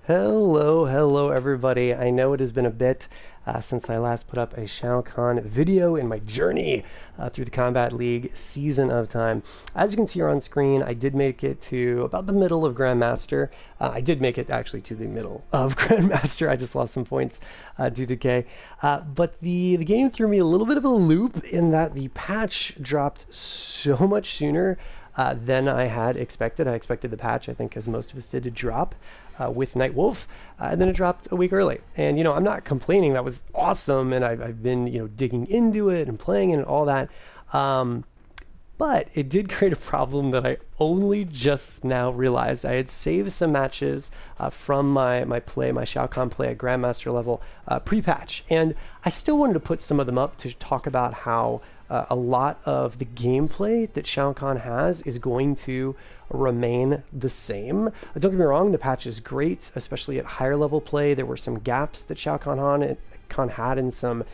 Hello everybody. I know it has been a bit since I last put up a Shao Kahn video in my journey through the Combat League season of time. As you can see here on screen, I did make it to about the middle of Grandmaster. I did make it actually to the middle of Grandmaster. I just lost some points due to decay. But the game threw me a little bit of a loop in that the patch dropped so much sooner than I had expected. I expected the patch, I think as most of us did, to drop with Nightwolf, and then it dropped a week early. And I'm not complaining. That was awesome, and I've been digging into it and playing it and all that. But it did create a problem that I only just now realized. I had saved some matches from my Shao Kahn play at Grandmaster level pre-patch, and I still wanted to put some of them up to talk about how a lot of the gameplay that Shao Kahn has is going to remain the same. Don't get me wrong, the patch is great, especially at higher level play. There were some gaps that Shao Kahn had in some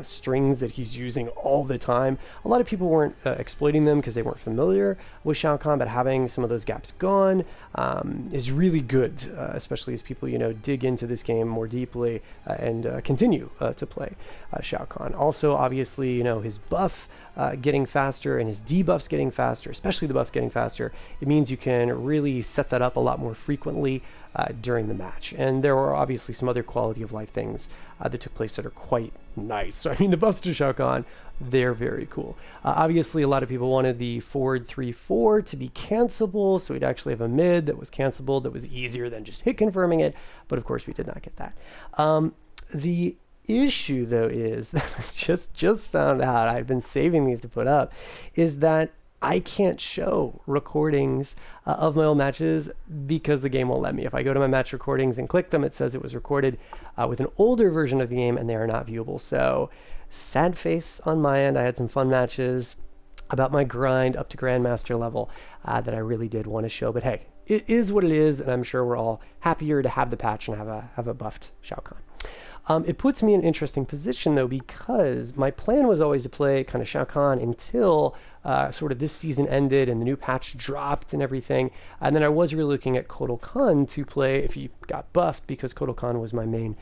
strings that he's using all the time. A lot of people weren't exploiting them because they weren't familiar with Shao Kahn, but having some of those gaps gone is really good, especially as people dig into this game more deeply and continue to play Shao Kahn. Also, obviously, his buff getting faster and his debuffs getting faster, especially the buff getting faster, it means you can really set that up a lot more frequently during the match. And there are obviously some other quality of life things that took place that are quite nice. So I mean, the buffs to Shao Kahn, they're very cool. Obviously, a lot of people wanted the forward 3-4 to be cancelable, so we'd actually have a mid that was cancelable, that was easier than just hit confirming it, but of course we did not get that. The issue, though, is that I just found out, I've been saving these to put up, is that I can't show recordings of my old matches because the game won't let me. If I go to my match recordings and click them, it says it was recorded with an older version of the game and they are not viewable. So sad face on my end. I had some fun matches about my grind up to Grandmaster level that I really did want to show. But hey, it is what it is, and I'm sure we're all happier to have the patch and have a buffed Shao Kahn. It puts me in an interesting position, though, because my plan was always to play kind of Shao Kahn until sort of this season ended and the new patch dropped and everything. And then I was really looking at Kotal to play if he got buffed, because Kotal was my main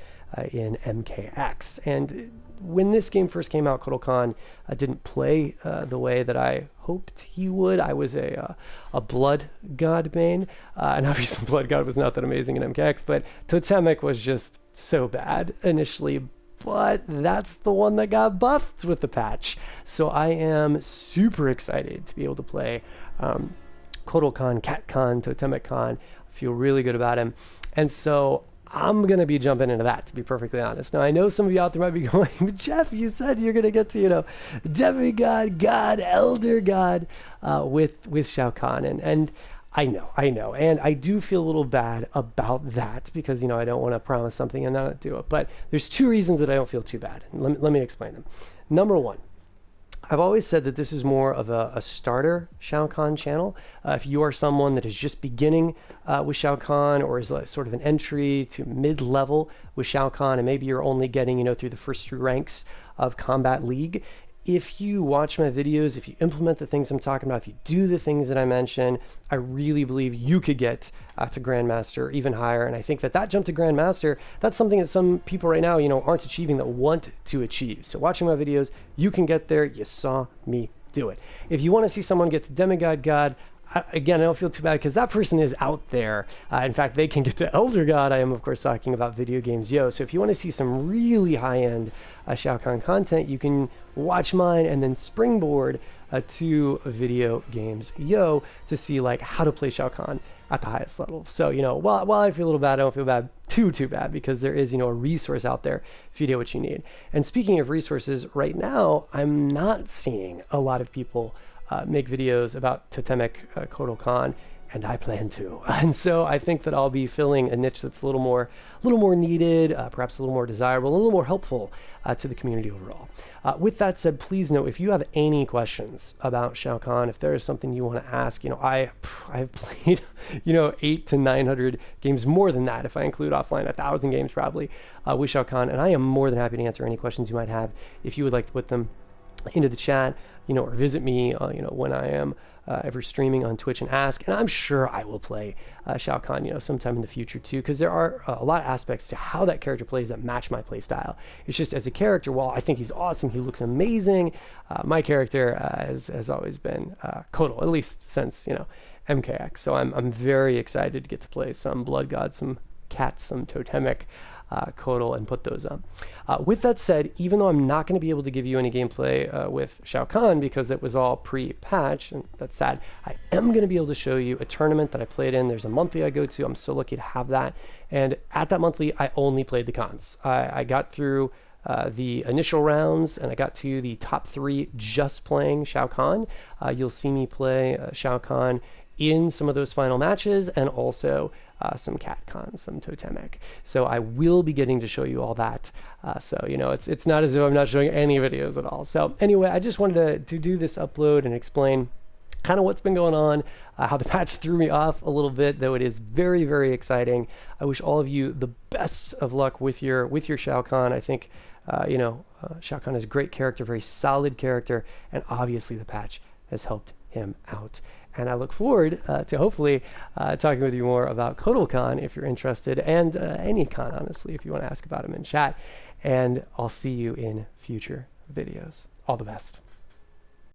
in MKX. And when this game first came out, Kotal didn't play the way that I hoped he would. I was a Blood God main, and obviously Blood God was not that amazing in MKX, but Totemic was just so bad initially, but that's the one that got buffed with the patch. So I am super excited to be able to play Kotal Cat Kahn, Totemic Kahn. I feel really good about him, and so I'm going to be jumping into that, to be perfectly honest. Now, I know some of you out there might be going, but Jeff, you said you're going to get to, Demigod, God, Elder God with Shao Kahn. And I know. And I do feel a little bad about that because, I don't want to promise something and not do it. But there's two reasons that I don't feel too bad. Let me explain them. Number one, I've always said that this is more of a starter Shao Kahn channel. If you are someone that is just beginning with Shao Kahn, or is sort of an entry to mid-level with Shao Kahn, and maybe you're only getting, through the first 3 ranks of Combat League, if you watch my videos, if you implement the things I'm talking about, if you do the things that I mention, I really believe you could get to Grandmaster, even higher. And I think that jump to Grandmaster, that's something that some people right now, aren't achieving, that want to achieve. So watching my videos, you can get there. You saw me do it. If you want to see someone get to Demigod God, again, I don't feel too bad because that person is out there. In fact, they can get to Elder God. I am, of course, talking about Video Games Yo. So if you want to see some really high-end Shao Kahn content, you can watch mine and then springboard to Video Games Yo to see how to play Shao Kahn at the highest level. So, while I feel a little bad, I don't feel bad too bad, because there is, a resource out there if you know what you need. And speaking of resources, right now, I'm not seeing a lot of people make videos about Totemic Kotal, and I plan to. And so I think that I'll be filling a niche that's a little more needed, perhaps a little more desirable, a little more helpful to the community overall. With that said, please note, if you have any questions about Shao Kahn, if there is something you want to ask, I've played, 800 to 900 games, more than that, if I include offline, 1,000 games probably with Shao Kahn, and I am more than happy to answer any questions you might have if you would like to put them into the chat. or visit me, when I am ever streaming on Twitch and ask. And I'm sure I will play Shao Kahn, sometime in the future too, because there are a lot of aspects to how that character plays that match my play style. It's just as a character, while I think he's awesome, he looks amazing, my character has always been Kotal, at least since, MKX. So I'm very excited to get to play some Blood God, some Cat, some Totemic, Kotal, and put those up. With that said, even though I'm not going to be able to give you any gameplay with Shao Kahn because it was all pre-patch, and that's sad, I am going to be able to show you a tournament that I played in. There's a monthly I go to. I'm so lucky to have that. And at that monthly, I only played the Khans. I got through the initial rounds, and I got to the top 3 just playing Shao Kahn. You'll see me play Shao Kahn in some of those final matches, and also some Cat Kahn, some Totemic. So I will be getting to show you all that. So it's not as if I'm not showing any videos at all. So anyway, I just wanted to do this upload and explain kind of what's been going on, how the patch threw me off a little bit, though it is very, very exciting. I wish all of you the best of luck with your Shao Kahn. I think Shao Kahn is a great character, very solid character, and obviously the patch has helped him out. And I look forward to hopefully talking with you more about Kotal Kahn if you're interested, and any Kahn, honestly, if you want to ask about him in chat. And I'll see you in future videos. All the best.